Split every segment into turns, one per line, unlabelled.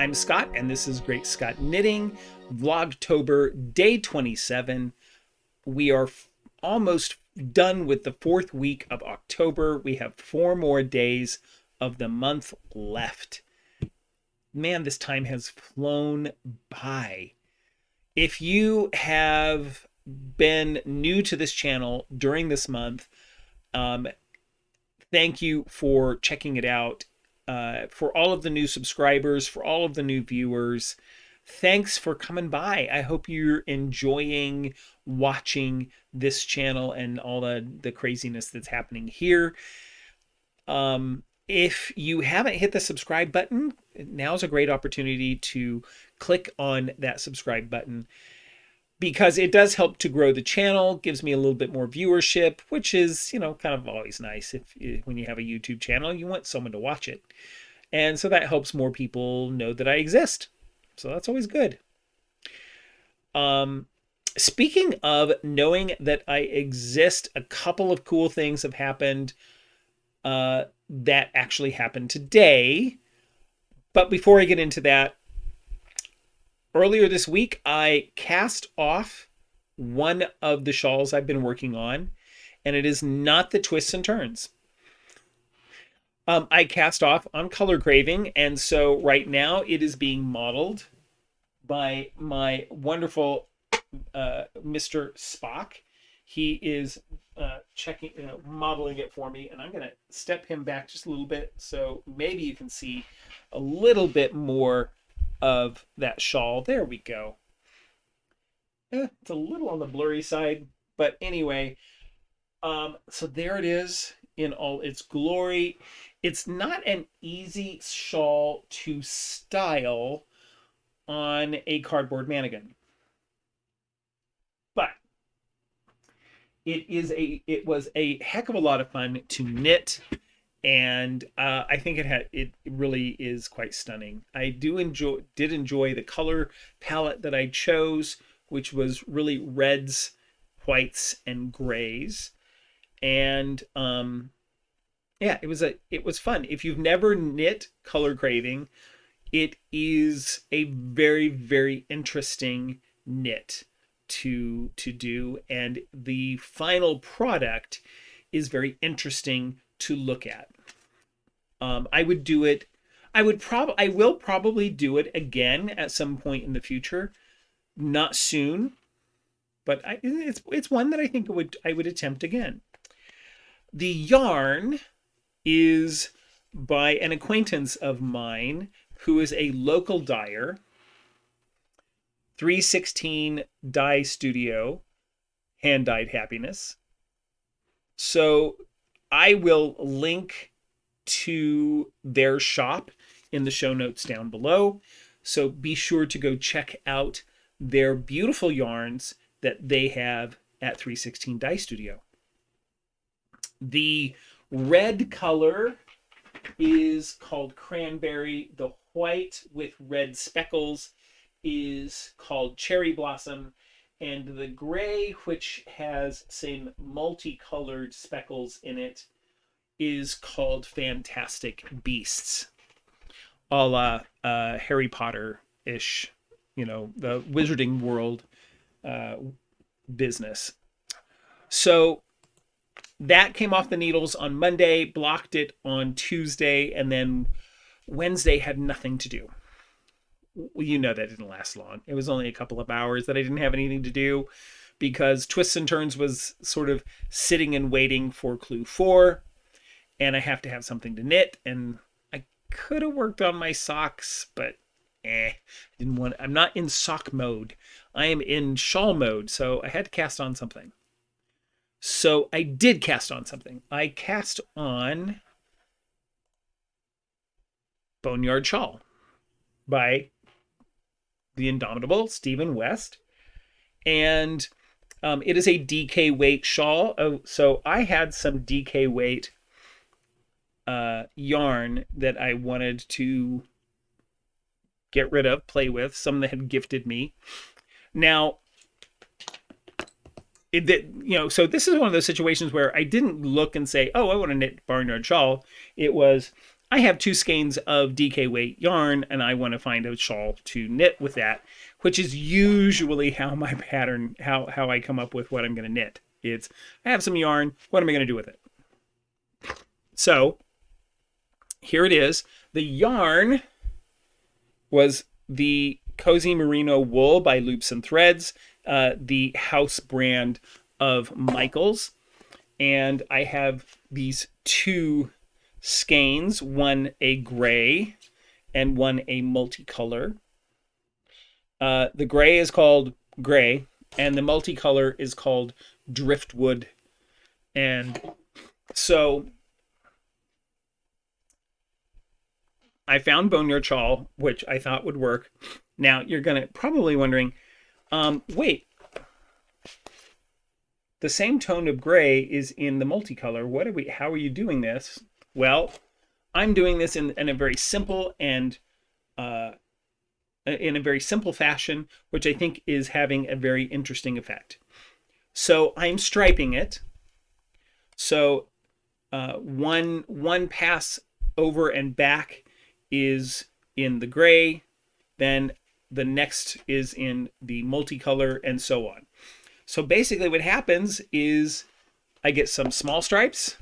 I'm Scott, and this is GreatScott Knitting, Vlogtober, day 27. We are almost done with the 4th week of October. We have 4 more days of the month left. Man, this time has flown by. If you have been new to this channel during this month, thank you for checking it out. For all of the new subscribers, for all of the new viewers, thanks for coming by. I hope you're enjoying watching this channel and all the craziness that's happening here. If you haven't hit the subscribe button, now's a great opportunity to click on that subscribe button, because it does help to grow the channel, gives me a little bit more viewership, which is, you know, kind of always nice. When you have a YouTube channel, you want someone to watch it. And so that helps more people know that I exist. So that's always good. Speaking of knowing that I exist, a couple of cool things have happened that actually happened today. But before I get into that, earlier this week, I cast off one of the shawls I've been working on, and it is not the twists and turns. I cast off on color Craving, and so right now it is being modeled by my wonderful Mr. Spock. He is modeling it for me, and I'm going to step him back just a little bit so maybe you can see a little bit more of that shawl. There we go. It's a little on the blurry side, but anyway, so there it is in all its glory. It's not an easy shawl to style on a cardboard mannequin, but it was a heck of a lot of fun to knit. And I think it really is quite stunning. I did enjoy the color palette that I chose, which was really reds, whites, and grays. And yeah, it was fun. If you've never knit color Craving, it is a very, very interesting knit to do, and the final product is very interesting to look at. I would do it. I will probably do it again at some point in the future. Not soon, but it's one that I think I would attempt again. The yarn is by an acquaintance of mine who is a local dyer. 316 Dye Studio, hand dyed happiness. So I will link to their shop in the show notes down below. So be sure to go check out their beautiful yarns that they have at 316 Dye Studio. The red color is called Cranberry. The white with red speckles is called Cherry Blossom. And the gray, which has some multicolored speckles in it, is called Fantastic Beasts, a la Harry Potter-ish, you know, the Wizarding World business. So that came off the needles on Monday, blocked it on Tuesday, and then Wednesday had nothing to do. You know that didn't last long. It was only a couple of hours that I didn't have anything to do, because Twists and Turns was sort of sitting and waiting for Clue 4, and I have to have something to knit, and I could have worked on my socks, but I'm not in sock mode. I am in shawl mode, so I had to cast on something. So I did cast on something. I cast on Boneyard Shawl by the indomitable Stephen West, and it is a DK weight shawl. So I had some DK weight yarn that I wanted to get rid of, play with, some that had gifted me. Now, so this is one of those situations where I didn't look and say, oh, I want to knit Boneyard Shawl. It was, I have 2 skeins of DK weight yarn and I want to find a shawl to knit with that, which is usually how my pattern, how I come up with what I'm going to knit. It's, I have some yarn, what am I going to do with it? So here it is. The yarn was the Cozy Merino Wool by Loops and Threads, the house brand of Michaels. And I have these 2 skeins, one a gray and one a multicolor. The gray is called gray and the multicolor is called driftwood. And so I found Boneyard Shawl, which I thought would work. Now you're gonna probably wondering, wait, the same tone of gray is in the multicolor. How are you doing this? Well, I'm doing this in a very simple and in a very simple fashion, which I think is having a very interesting effect. So I'm striping it. So one pass over and back is in the gray, then the next is in the multicolor, and so on. So basically what happens is I get some small stripes,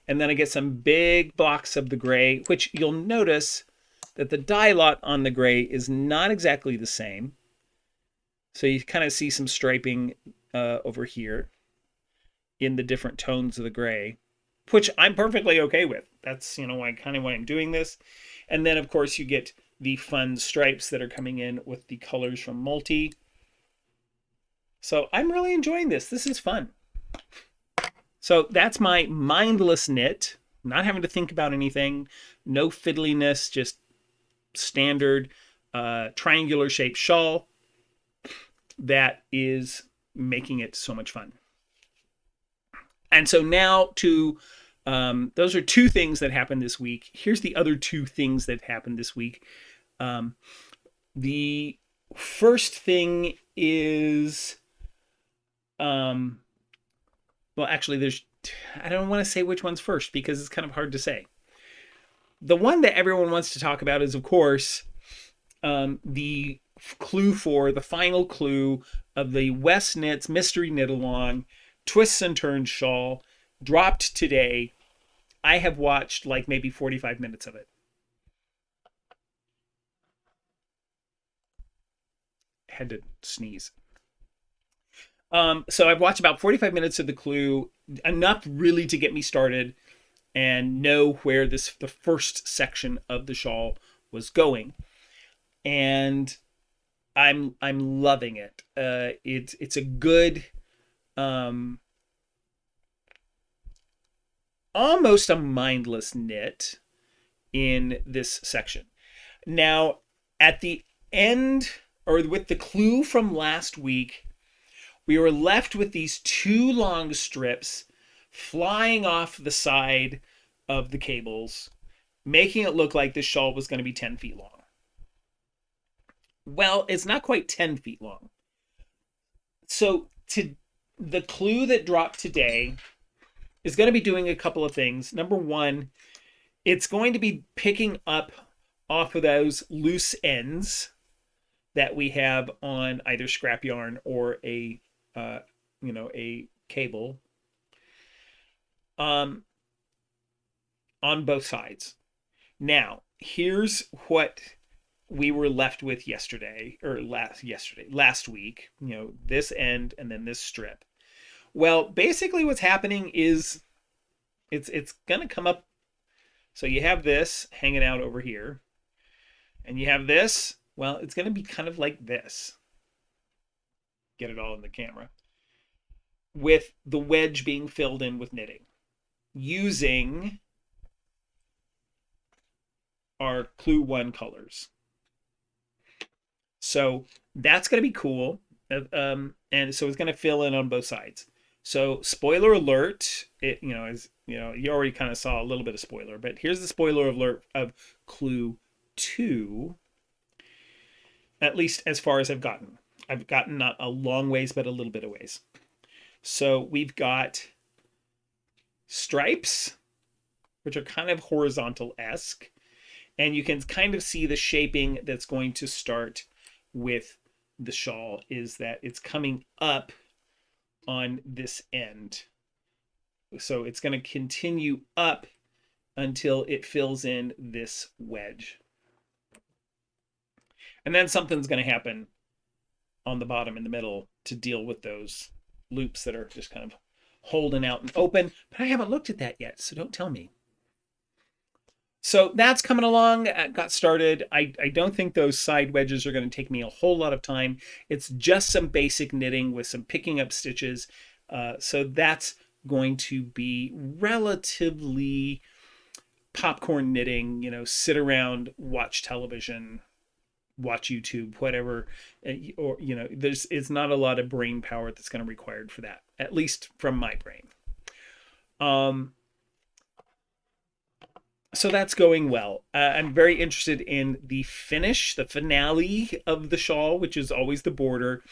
and then I get some big blocks of the gray, which you'll notice that the dye lot on the gray is not exactly the same. So you kind of see some striping over here in the different tones of the gray, which I'm perfectly okay with. That's, you know, why I'm doing this. And then of course you get the fun stripes that are coming in with the colors from Multi. So I'm really enjoying this. This is fun. So that's my mindless knit, not having to think about anything, no fiddliness, just standard triangular shaped shawl that is making it so much fun. And so now to those are 2 things that happened this week. Here's the other 2 things that happened this week. The first thing is, well, actually, I don't want to say which one's first because it's kind of hard to say. The one that everyone wants to talk about is, of course, the final clue of the Westknits Mystery Knit Along Twists and Turns shawl dropped today. I have watched like maybe 45 minutes of it. Had to sneeze. So I've watched about 45 minutes of the clue, enough really to get me started and know where the first section of the shawl was going. And I'm loving it. It's a good, almost a mindless knit in this section. Now, at the end, or with the clue from last week, we were left with these 2 long strips flying off the side of the cables, making it look like this shawl was going to be 10 feet long. Well, it's not quite 10 feet long. So the clue that dropped today is going to be doing a couple of things. Number one, it's going to be picking up off of those loose ends that we have on either scrap yarn or a cable on both sides. Now, here's what we were left with last week, this end and then this strip. Well, basically what's happening is it's going to come up. So you have this hanging out over here and you have this. Well, it's going to be kind of like this. Get it all in the camera. With the wedge being filled in with knitting using our Clue 1 colors. So that's going to be cool. And so it's going to fill in on both sides. So spoiler alert, you already kind of saw a little bit of spoiler, but here's the spoiler alert of Clue 2, at least as far as I've gotten. I've gotten not a long ways, but a little bit of ways. So we've got stripes which are kind of horizontal-esque. And you can kind of see the shaping that's going to start with the shawl is that it's coming up on this end. So it's going to continue up until it fills in this wedge. And then something's going to happen on the bottom in the middle to deal with those loops that are just kind of holding out and open. But I haven't looked at that yet, so don't tell me. So that's coming along. Got started. I don't think those side wedges are going to take me a whole lot of time. It's just some basic knitting with some picking up stitches. So that's going to be relatively popcorn knitting, you know, sit around, watch television, watch YouTube, whatever, or, you know, it's not a lot of brain power that's going to be required for that, at least from my brain. So that's going well. I'm very interested in the finish, the finale of the shawl, which is always the border.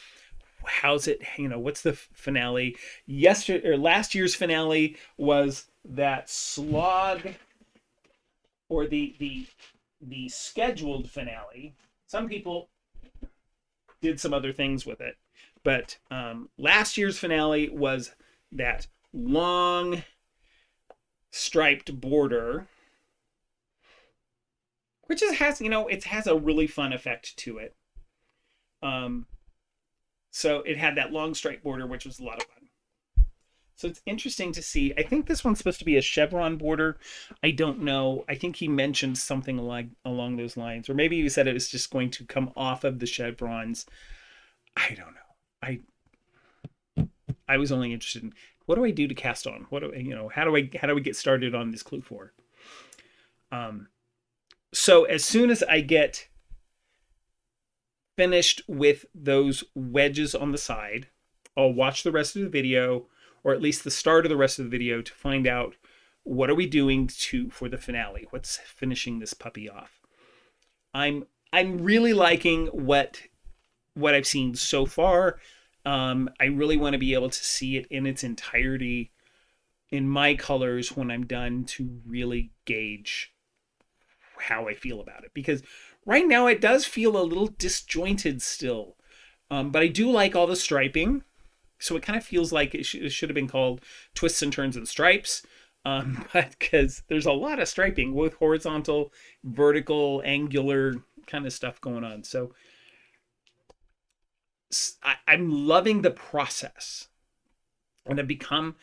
How's it, you know, what's the finale? Last year's finale was that slog, or the scheduled finale. Some people did some other things with it, but last year's finale was that long striped border, which has, you know, it has a really fun effect to it. So it had that long striped border, which was a lot of fun. So it's interesting to see. I think this one's supposed to be a chevron border. I don't know. I think he mentioned something like along those lines, or maybe he said it was just going to come off of the chevrons. I don't know. I was only interested in, what do I do to cast on? What do, you know, how do we get started on this clue for? So as soon as I get finished with those wedges on the side, I'll watch the rest of the video, or at least the start of the rest of the video, to find out what are we doing for the finale. What's finishing this puppy off? I'm really liking what I've seen so far. I really want to be able to see it in its entirety in my colors when I'm done, to really gauge how I feel about it, because right now it does feel a little disjointed still, but I do like all the striping, so it kind of feels like it should have been called Twists and Turns and Stripes, but because there's a lot of striping with horizontal, vertical, angular kind of stuff going on. So I'm loving the process, and I've become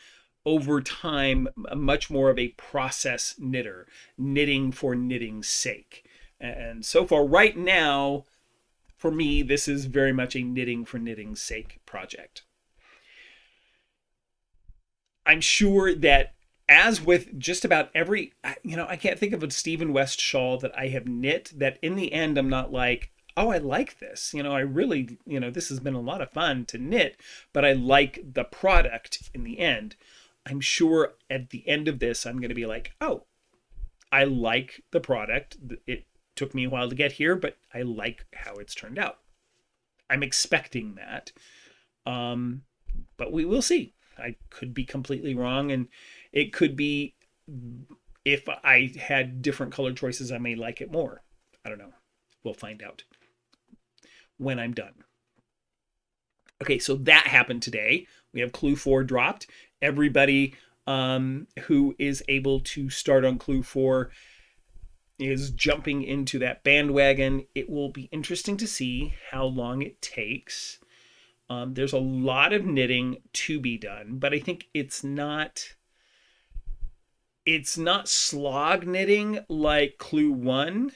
over time much more of a process knitter, knitting for knitting's sake. And so far right now, for me, this is very much a knitting for knitting's sake project. I'm sure that, as with just about every, you know, I can't think of a Stephen West shawl that I have knit that in the end I'm not like, oh, I like this. You know, I really, you know, this has been a lot of fun to knit, but I like the product in the end. I'm sure at the end of this, I'm going to be like, oh, I like the product. It took me a while to get here, but I like how it's turned out. I'm expecting that. But we will see. I could be completely wrong, and it could be, if I had different color choices, I may like it more. I don't know. We'll find out when I'm done. Okay, so that happened today. We have Clue 4 dropped. Everybody who is able to start on Clue 4 is jumping into that bandwagon. It will be interesting to see how long it takes. There's a lot of knitting to be done, but I think it's not slog knitting like Clue 1.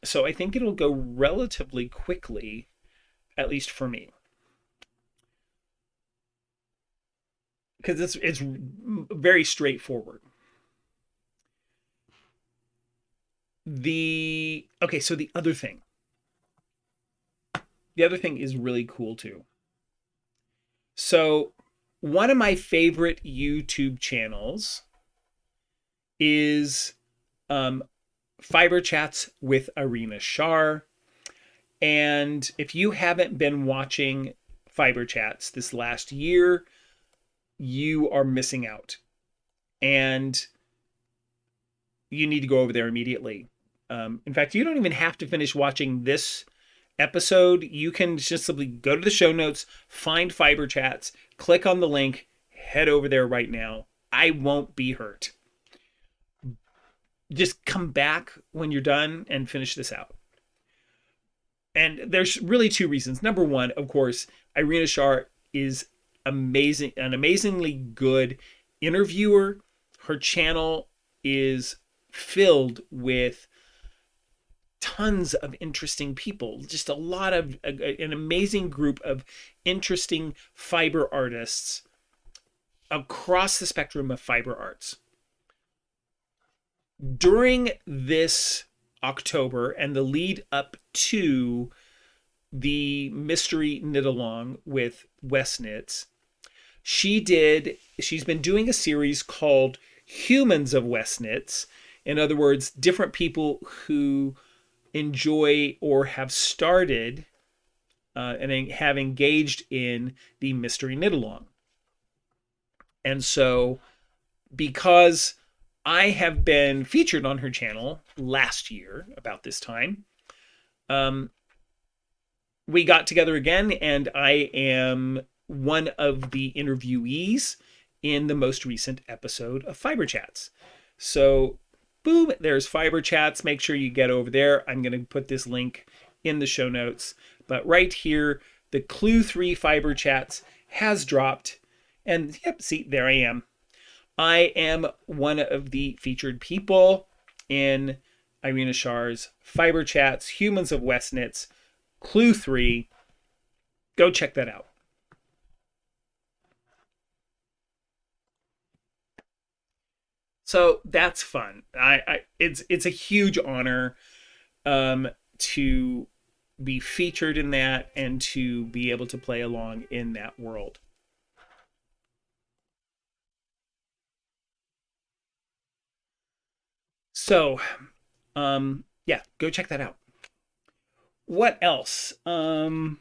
So I think it'll go relatively quickly, at least for me. Because it's very straightforward. Okay, so the other thing is really cool too. So one of my favorite YouTube channels is Fiberchats with Irina Shaar. And if you haven't been watching Fiberchats this last year, you are missing out. And you need to go over there immediately. In fact, you don't even have to finish watching this episode. You can just simply go to the show notes, find Fiberchats, click on the link, head over there right now. I won't be hurt. Just come back when you're done and finish this out. And there's really two reasons. Number one, of course, Irina Shaar is amazing, an amazingly good interviewer. Her channel is filled with tons of interesting people, just a lot of an amazing group of interesting fiber artists across the spectrum of fiber arts. During this October and the lead up to the mystery knit along with Westknits, she's been doing a series called Humans of Westknits. In other words, different people who enjoy or have started and have engaged in the mystery knit along. And so, because I have been featured on her channel last year about this time, we got together again, and I am one of the interviewees in the most recent episode of Fiberchats. So, boom, there's Fiberchats. Make sure you get over there. I'm going to put this link in the show notes. But right here, the Clue 3 Fiberchats has dropped. And yep, see, there I am. I am one of the featured people in Irina Shaar's Fiberchats, Humans of Westknits, Clue 3. Go check that out. So that's fun. It's a huge honor to be featured in that and to be able to play along in that world. So, yeah, go check that out. What else? Wow,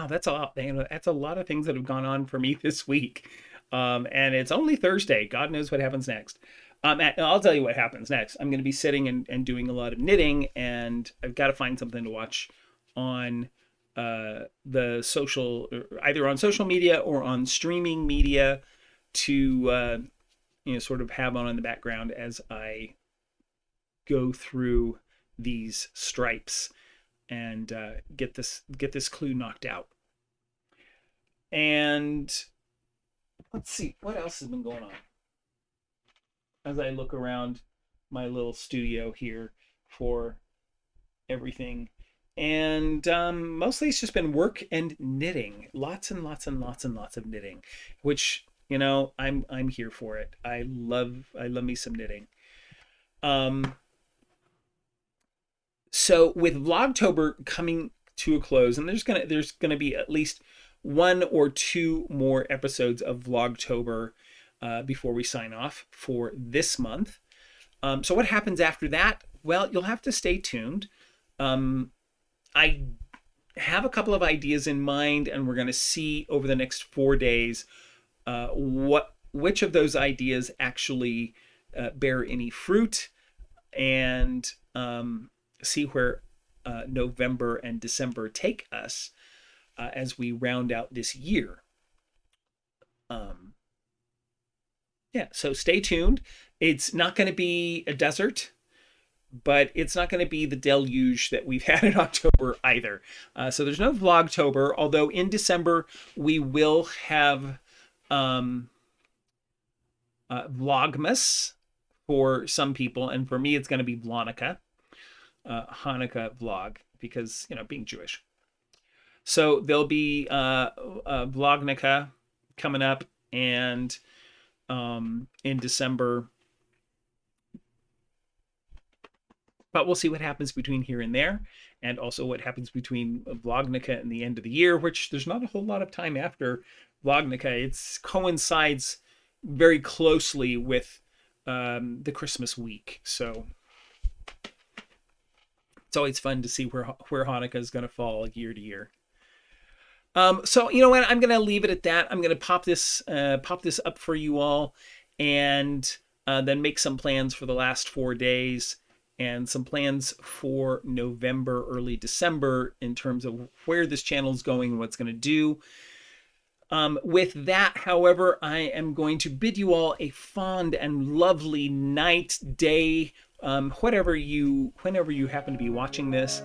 that's a lot. That's a lot of things that have gone on for me this week. And it's only Thursday. God knows what happens next. I'll tell you what happens next. I'm going to be sitting and doing a lot of knitting, and I've got to find something to watch on the social, either on social media or on streaming media, to sort of have on in the background as I go through these stripes and get this clue knocked out. And let's see what else has been going on as I look around my little studio here for everything. And mostly it's just been work and knitting, lots and lots and lots and lots of knitting, which I'm here for it. I love me some knitting. So with Vlogtober coming to a close, and there's gonna be at least one or two more episodes of Vlogtober before we sign off for this month. So what happens after that? Well, you'll have to stay tuned. I have a couple of ideas in mind, and we're going to see over the next 4 days which of those ideas actually bear any fruit, and see where November and December take us as we round out this year. Yeah, so stay tuned. It's not going to be a desert, but it's not going to be the deluge that we've had in October either. So there's no Vlogtober, although in December we will have Vlogmas for some people, and for me it's going to be Hanukkah vlog, because being Jewish. So there'll be Vlognica coming up, and in December, but we'll see what happens between here and there, and also what happens between Vlognica and the end of the year, which there's not a whole lot of time after Vlognica. It coincides very closely with the Christmas week, so it's always fun to see where Hanukkah is going to fall year to year. So you know what? I'm gonna leave it at that. I'm gonna pop this up for you all, and then make some plans for the last 4 days, and some plans for November, early December, in terms of where this channel is going and what's gonna do. With that, however, I am going to bid you all a fond and lovely night, day, whenever you happen to be watching this.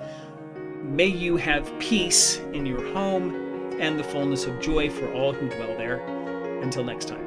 May you have peace in your home and the fullness of joy for all who dwell there. Until next time.